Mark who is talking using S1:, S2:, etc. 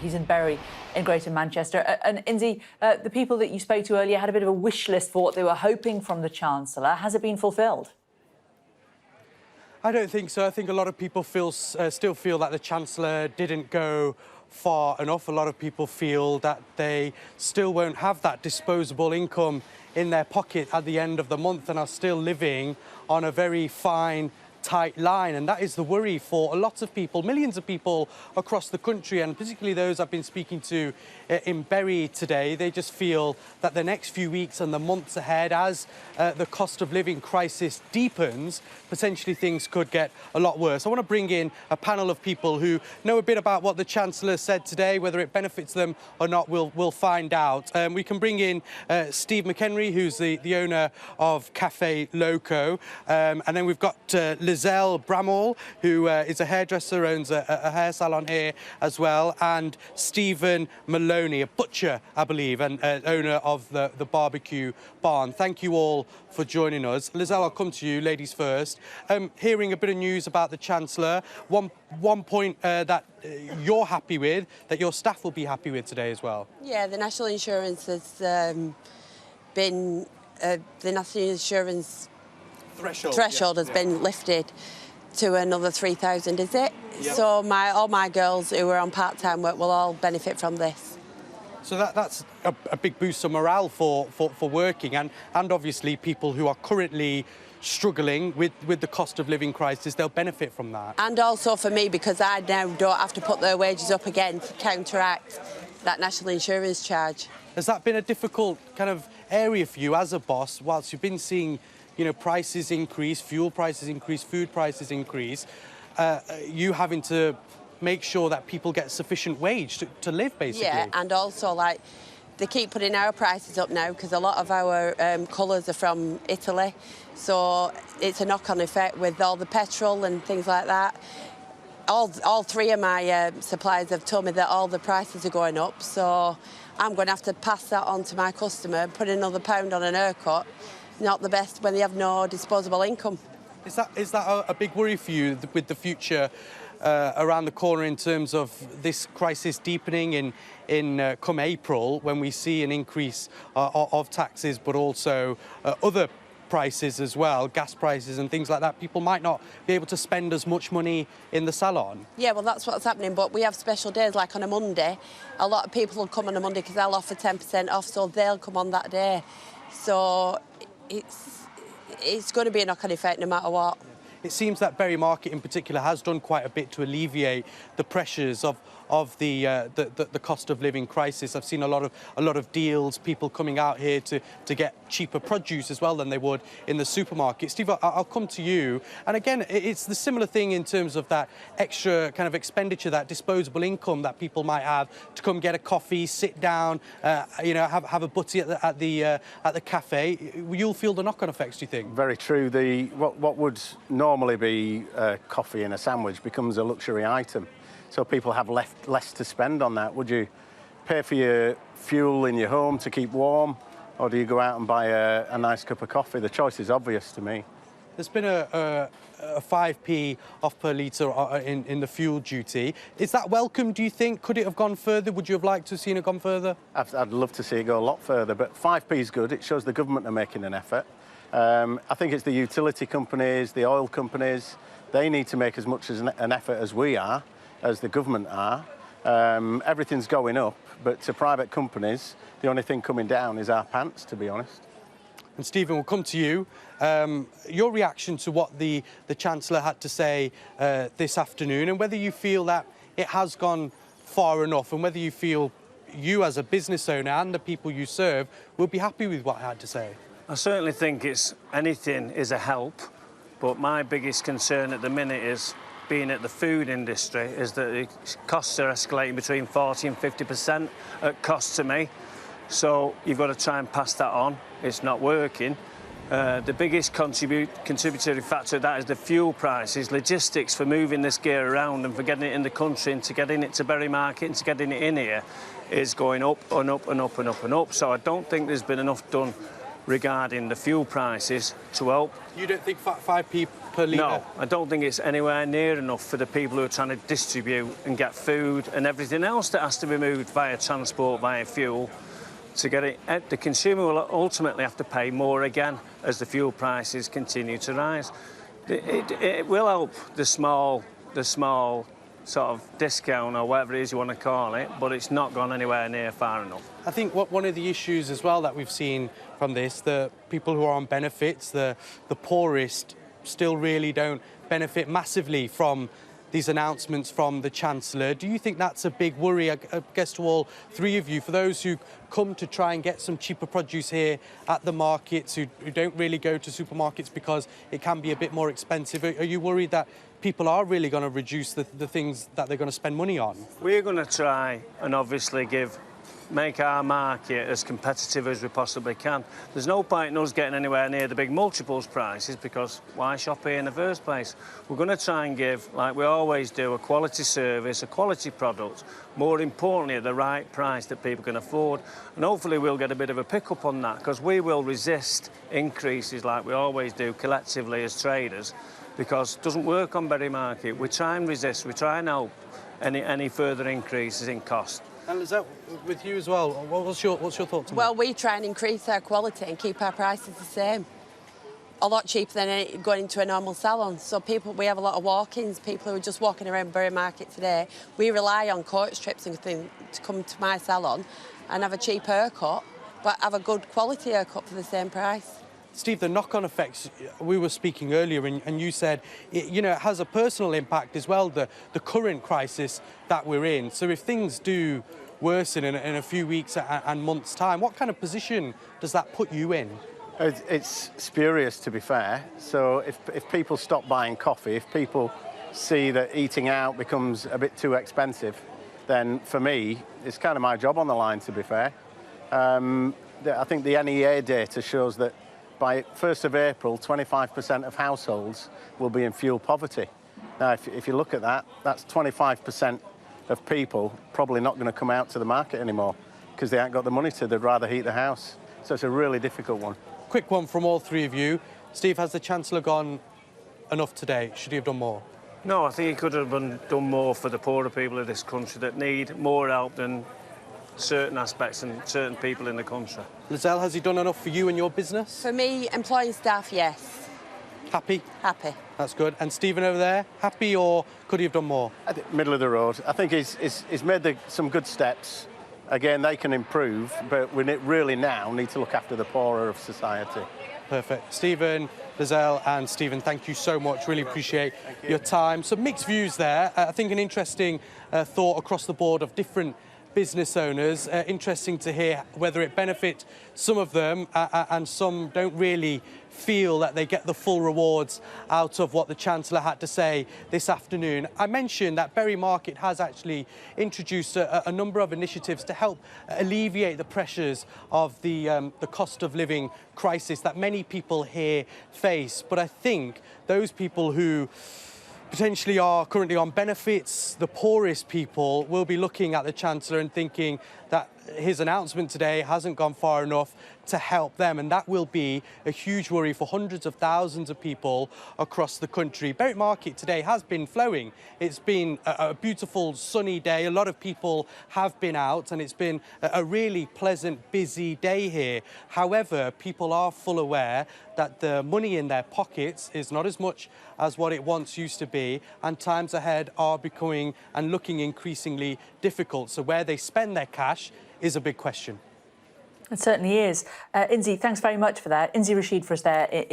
S1: He's in Bury in Greater Manchester. And Inzi, the people that you spoke to earlier had a bit of a wish list for what they were hoping from the Chancellor. Has it been fulfilled?
S2: I don't think so. I think a lot of people still feel that the Chancellor didn't go far enough. A lot of people feel that they still won't have that disposable income in their pocket at the end of the month and are still living on a very fine, tight line, and that is the worry for a lot of people, millions of people across the country, and particularly those I've been speaking to in Bury today. They just feel that the next few weeks and the months ahead, as the cost of living crisis deepens, potentially things could get a lot worse. I want to bring in a panel of people who know a bit about what the Chancellor said today. Whether it benefits them or not, we'll find out. We can bring in Steve McHenry, who's the owner of Cafe Loco, and then we've got Lizelle Bramall, who is a hairdresser, owns a hair salon here as well, and Stephen Maloney, a butcher, I believe, and owner of the Barbecue Barn. Thank you all for joining us. Lizelle, I'll come to you, ladies first. Hearing a bit of news about the Chancellor, one point that you're happy with, that your staff will be happy with today as well.
S3: Yeah, the national insurance has been, the national insurance threshold has been lifted to another 3,000, is it? Yep. So all my girls who are on part-time work will all benefit from this.
S2: So that's a big boost of morale for working and obviously people who are currently struggling with the cost of living crisis, they'll benefit from that.
S3: And also for me, because I now don't have to put their wages up again to counteract that national insurance charge.
S2: Has that been a difficult kind of area for you as a boss, whilst you've been seeing, you know, prices increase, fuel prices increase, food prices increase, you having to make sure that people get sufficient wage to live, basically?
S3: Yeah, and also, like, they keep putting our prices up now because a lot of our colours are from Italy, so it's a knock-on effect with all the petrol and things like that. All three of my suppliers have told me that all the prices are going up, so I'm going to have to pass that on to my customer, put another £1 on an haircut. Not the best when they have no disposable income.
S2: Is that a big worry for you with the future around the corner in terms of this crisis deepening in come April, when we see an increase of taxes, but also other prices as well, gas prices and things like that? People might not be able to spend as much money in the salon. Yeah,
S3: well, that's what's happening, but we have special days, like on a Monday. A lot of people will come on a Monday because they'll offer 10% off, so they'll come on that day. So it's going to be a knock-on effect no matter what.
S2: It seems that Bury Market in particular has done quite a bit to alleviate the pressures of the cost of living crisis. I've seen a lot of deals, people coming out here to get cheaper produce as well than they would in the supermarket. Steve, I'll come to you. And again, it's the similar thing in terms of that extra kind of expenditure, that disposable income that people might have to come get a coffee, sit down, you know, have a butty at the cafe. You'll feel the knock-on effects, do you think?
S4: Very true. What would normally be coffee and a sandwich becomes a luxury item. So people have less to spend on that. Would you pay for your fuel in your home to keep warm, or do you go out and buy a nice cup of coffee? The choice is obvious to me.
S2: There's been a 5p off per litre in the fuel duty. Is that welcome, do you think? Could it have gone further? Would you have liked to have seen it gone further?
S4: I'd love to see it go a lot further, but 5p is good. It shows the government are making an effort. I think it's the utility companies, the oil companies. They need to make as much as an effort as we are, as the government are. Everything's going up, but to private companies, the only thing coming down is our pants, to be honest.
S2: And Stephen, we'll come to you. Your reaction to what the Chancellor had to say this afternoon, and whether you feel that it has gone far enough, and whether you feel you as a business owner and the people you serve will be happy with what he had to say.
S5: I certainly think anything is a help, but my biggest concern at the minute is, being at the food industry, is that the costs are escalating between 40 and 50% at cost to me. So you've got to try and pass that on. It's not working. The biggest contributory factor of that is the fuel prices. Logistics for moving this gear around and for getting it in the country and to getting it to Bury Market and to getting it in here is going up and up and up and up and up. So I don't think there's been enough done regarding the fuel prices to help.
S2: You don't think 5p per litre?
S5: No, I don't think it's anywhere near enough for the people who are trying to distribute and get food and everything else that has to be moved via transport, via fuel. To get it, the consumer will ultimately have to pay more again as the fuel prices continue to rise. It will help the small sort of discount or whatever it is you want to call it, but it's not gone anywhere near far enough.
S2: I think one of the issues as well that we've seen from this, the people who are on benefits, the poorest, still really don't benefit massively from these announcements from the Chancellor. Do you think that's a big worry, I guess, to all three of you, for those who come to try and get some cheaper produce here at the markets, who don't really go to supermarkets because it can be a bit more expensive? Are you worried that people are really going to reduce the things that they're going to spend money on?
S5: We're going to try and obviously make our market as competitive as we possibly can. There's no point in us getting anywhere near the big multiples prices, because why shop here in the first place? We're going to try and give, like we always do, a quality service, a quality product, more importantly at the right price that people can afford. And hopefully we'll get a bit of a pick-up on that, because we will resist increases like we always do collectively as traders, because it doesn't work on Berry Market. We try and resist, we try and help any further increases in cost.
S2: And is that with you as well? What's your thoughts on that?
S3: Well, we try and increase our quality and keep our prices the same. A lot cheaper than going into a normal salon. So we have a lot of walk-ins, people who are just walking around Bury Market today. We rely on coach trips and things to come to my salon and have a cheap haircut, but have a good quality haircut for the same price.
S2: Steve, the knock-on effects, we were speaking earlier, and you said, it has a personal impact as well, the current crisis that we're in. So if things do worsen in a few weeks and months' time, what kind of position does that put you in?
S4: It's spurious, to be fair. So if people stop buying coffee, if people see that eating out becomes a bit too expensive, then for me, it's kind of my job on the line, to be fair. I think the NEA data shows that by 1st of April, 25% of households will be in fuel poverty. Now, if you look at that, that's 25% of people probably not going to come out to the market anymore because they ain't got the money to. They'd rather heat the house. So it's a really difficult one.
S2: Quick one from all three of you. Steve, has the Chancellor gone enough today? Should he have done more?
S5: No, I think he could have done more for the poorer people of this country that need more help than certain aspects and certain people in the country.
S2: Lizelle, has he done enough for you and your business?
S3: For me, employing staff, yes.
S2: Happy?
S3: Happy.
S2: That's good. And Stephen over there, happy, or could he have done more?
S4: I think middle of the road. I think he's made some good steps. Again, they can improve, but we really now need to look after the poorer of society.
S2: Perfect. Stephen, Lizelle and Stephen, thank you so much. Really appreciate your time. Some mixed views there. I think an interesting thought across the board of different business owners. Interesting to hear whether it benefits some of them and some don't really feel that they get the full rewards out of what the Chancellor had to say this afternoon. I mentioned that Berry Market has actually introduced a number of initiatives to help alleviate the pressures of the cost of living crisis that many people here face. But I think those people who potentially are currently on benefits, the poorest people, will be looking at the Chancellor and thinking that his announcement today hasn't gone far enough to help them, and that will be a huge worry for hundreds of thousands of people across the country. Berry Market today has been flowing. It's been a beautiful sunny day. A lot of people have been out and it's been a really pleasant, busy day here. However, people are full aware that the money in their pockets is not as much as what it once used to be, and times ahead are becoming and looking increasingly difficult. So where they spend their cash is a big question.
S1: It certainly is. Inzi, thanks very much for that. Inzi Rashid for us there in